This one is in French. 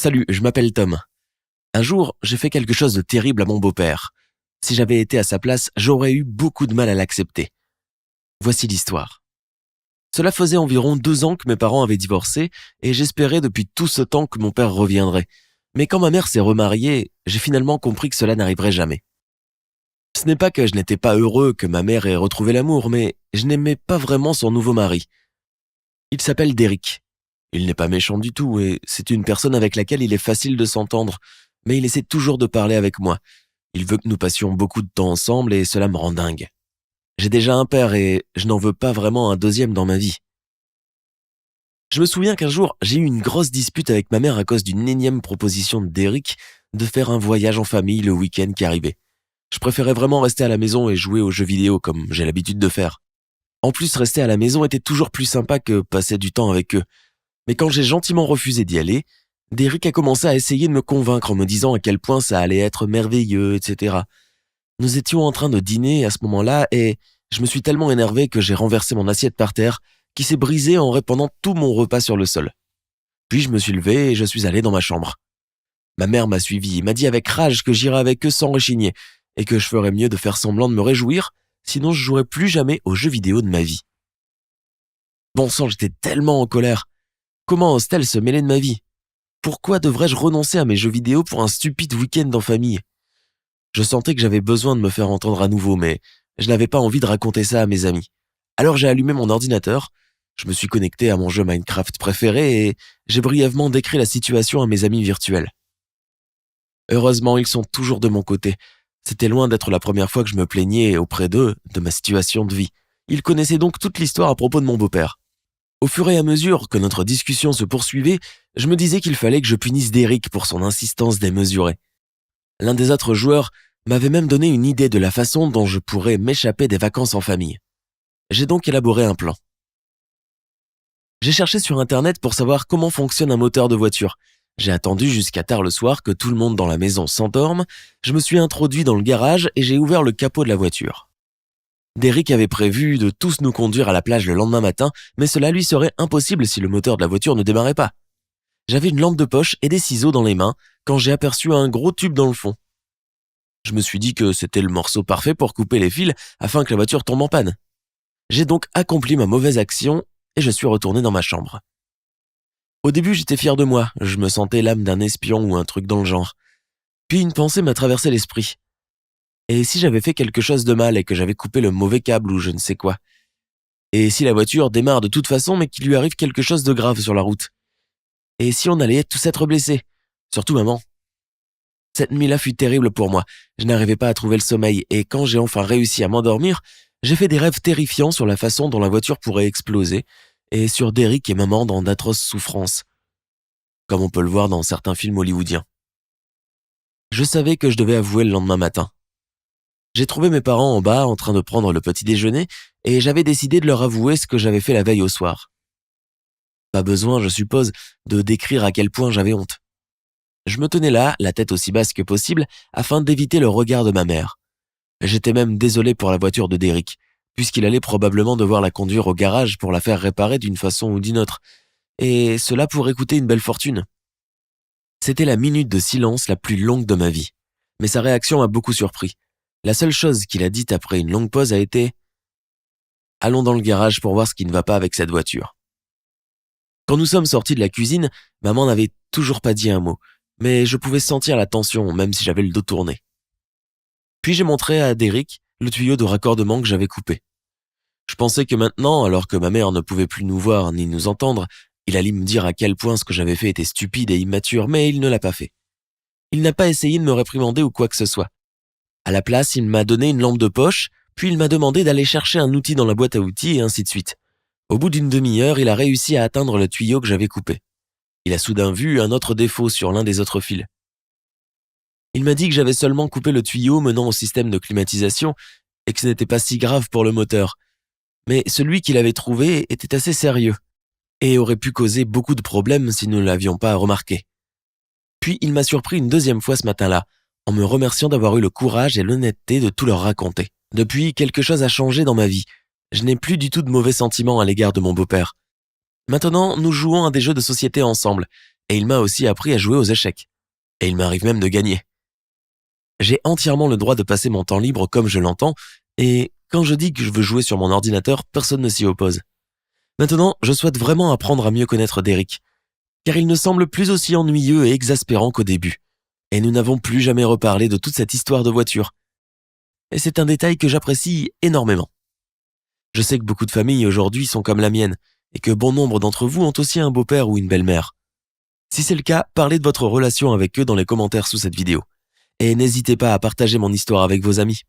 Salut, je m'appelle Tom. Un jour, j'ai fait quelque chose de terrible à mon beau-père. Si j'avais été à sa place, j'aurais eu beaucoup de mal à l'accepter. Voici l'histoire. Cela faisait environ 2 ans que mes parents avaient divorcé et j'espérais depuis tout ce temps que mon père reviendrait. Mais quand ma mère s'est remariée, j'ai finalement compris que cela n'arriverait jamais. Ce n'est pas que je n'étais pas heureux que ma mère ait retrouvé l'amour, mais je n'aimais pas vraiment son nouveau mari. Il s'appelle Derek. Il n'est pas méchant du tout et c'est une personne avec laquelle il est facile de s'entendre, mais il essaie toujours de parler avec moi. Il veut que nous passions beaucoup de temps ensemble et cela me rend dingue. J'ai déjà un père et je n'en veux pas vraiment un deuxième dans ma vie. Je me souviens qu'un jour, j'ai eu une grosse dispute avec ma mère à cause d'une énième proposition de Derek de faire un voyage en famille le week-end qui arrivait. Je préférais vraiment rester à la maison et jouer aux jeux vidéo comme j'ai l'habitude de faire. En plus, rester à la maison était toujours plus sympa que passer du temps avec eux. Mais quand j'ai gentiment refusé d'y aller, Derek a commencé à essayer de me convaincre en me disant à quel point ça allait être merveilleux, etc. Nous étions en train de dîner à ce moment-là et je me suis tellement énervé que j'ai renversé mon assiette par terre qui s'est brisée en répandant tout mon repas sur le sol. Puis je me suis levé et je suis allé dans ma chambre. Ma mère m'a suivi et m'a dit avec rage que j'irais avec eux sans rechigner et que je ferais mieux de faire semblant de me réjouir, sinon je jouerais plus jamais aux jeux vidéo de ma vie. Bon sang, j'étais tellement en colère. Comment ose-t-elle se mêler de ma vie ? Pourquoi devrais-je renoncer à mes jeux vidéo pour un stupide week-end en famille ? Je sentais que j'avais besoin de me faire entendre à nouveau, mais je n'avais pas envie de raconter ça à mes amis. Alors j'ai allumé mon ordinateur, je me suis connecté à mon jeu Minecraft préféré et j'ai brièvement décrit la situation à mes amis virtuels. Heureusement, ils sont toujours de mon côté. C'était loin d'être la première fois que je me plaignais auprès d'eux de ma situation de vie. Ils connaissaient donc toute l'histoire à propos de mon beau-père. Au fur et à mesure que notre discussion se poursuivait, je me disais qu'il fallait que je punisse Derek pour son insistance démesurée. L'un des autres joueurs m'avait même donné une idée de la façon dont je pourrais m'échapper des vacances en famille. J'ai donc élaboré un plan. J'ai cherché sur Internet pour savoir comment fonctionne un moteur de voiture. J'ai attendu jusqu'à tard le soir que tout le monde dans la maison s'endorme, je me suis introduit dans le garage et j'ai ouvert le capot de la voiture. Derek avait prévu de tous nous conduire à la plage le lendemain matin, mais cela lui serait impossible si le moteur de la voiture ne démarrait pas. J'avais une lampe de poche et des ciseaux dans les mains quand j'ai aperçu un gros tube dans le fond. Je me suis dit que c'était le morceau parfait pour couper les fils afin que la voiture tombe en panne. J'ai donc accompli ma mauvaise action et je suis retourné dans ma chambre. Au début, j'étais fier de moi, je me sentais l'âme d'un espion ou un truc dans le genre. Puis une pensée m'a traversé l'esprit. Et si j'avais fait quelque chose de mal et que j'avais coupé le mauvais câble ou je ne sais quoi ? Et si la voiture démarre de toute façon mais qu'il lui arrive quelque chose de grave sur la route ? Et si on allait tous être blessés ? Surtout maman. Cette nuit-là fut terrible pour moi. Je n'arrivais pas à trouver le sommeil et quand j'ai enfin réussi à m'endormir, j'ai fait des rêves terrifiants sur la façon dont la voiture pourrait exploser et sur Derek et maman dans d'atroces souffrances, comme on peut le voir dans certains films hollywoodiens. Je savais que je devais avouer le lendemain matin. J'ai trouvé mes parents en bas en train de prendre le petit déjeuner et j'avais décidé de leur avouer ce que j'avais fait la veille au soir. Pas besoin, je suppose, de décrire à quel point j'avais honte. Je me tenais là, la tête aussi basse que possible, afin d'éviter le regard de ma mère. J'étais même désolé pour la voiture de Derek, puisqu'il allait probablement devoir la conduire au garage pour la faire réparer d'une façon ou d'une autre, et cela pourrait coûter une belle fortune. C'était la minute de silence la plus longue de ma vie, mais sa réaction m'a beaucoup surpris. La seule chose qu'il a dite après une longue pause a été « Allons dans le garage pour voir ce qui ne va pas avec cette voiture ». Quand nous sommes sortis de la cuisine, maman n'avait toujours pas dit un mot, mais je pouvais sentir la tension même si j'avais le dos tourné. Puis j'ai montré à Derek le tuyau de raccordement que j'avais coupé. Je pensais que maintenant, alors que ma mère ne pouvait plus nous voir ni nous entendre, il allait me dire à quel point ce que j'avais fait était stupide et immature, mais il ne l'a pas fait. Il n'a pas essayé de me réprimander ou quoi que ce soit. À la place, il m'a donné une lampe de poche, puis il m'a demandé d'aller chercher un outil dans la boîte à outils et ainsi de suite. Au bout d'une demi-heure, il a réussi à atteindre le tuyau que j'avais coupé. Il a soudain vu un autre défaut sur l'un des autres fils. Il m'a dit que j'avais seulement coupé le tuyau menant au système de climatisation et que ce n'était pas si grave pour le moteur. Mais celui qu'il avait trouvé était assez sérieux et aurait pu causer beaucoup de problèmes si nous ne l'avions pas remarqué. Puis il m'a surpris une deuxième fois ce matin-là, en me remerciant d'avoir eu le courage et l'honnêteté de tout leur raconter. Depuis, quelque chose a changé dans ma vie. Je n'ai plus du tout de mauvais sentiments à l'égard de mon beau-père. Maintenant, nous jouons à des jeux de société ensemble, et il m'a aussi appris à jouer aux échecs. Et il m'arrive même de gagner. J'ai entièrement le droit de passer mon temps libre comme je l'entends, et quand je dis que je veux jouer sur mon ordinateur, personne ne s'y oppose. Maintenant, je souhaite vraiment apprendre à mieux connaître Derek, car il ne semble plus aussi ennuyeux et exaspérant qu'au début. Et nous n'avons plus jamais reparlé de toute cette histoire de voiture. Et c'est un détail que j'apprécie énormément. Je sais que beaucoup de familles aujourd'hui sont comme la mienne, et que bon nombre d'entre vous ont aussi un beau-père ou une belle-mère. Si c'est le cas, parlez de votre relation avec eux dans les commentaires sous cette vidéo. Et n'hésitez pas à partager mon histoire avec vos amis.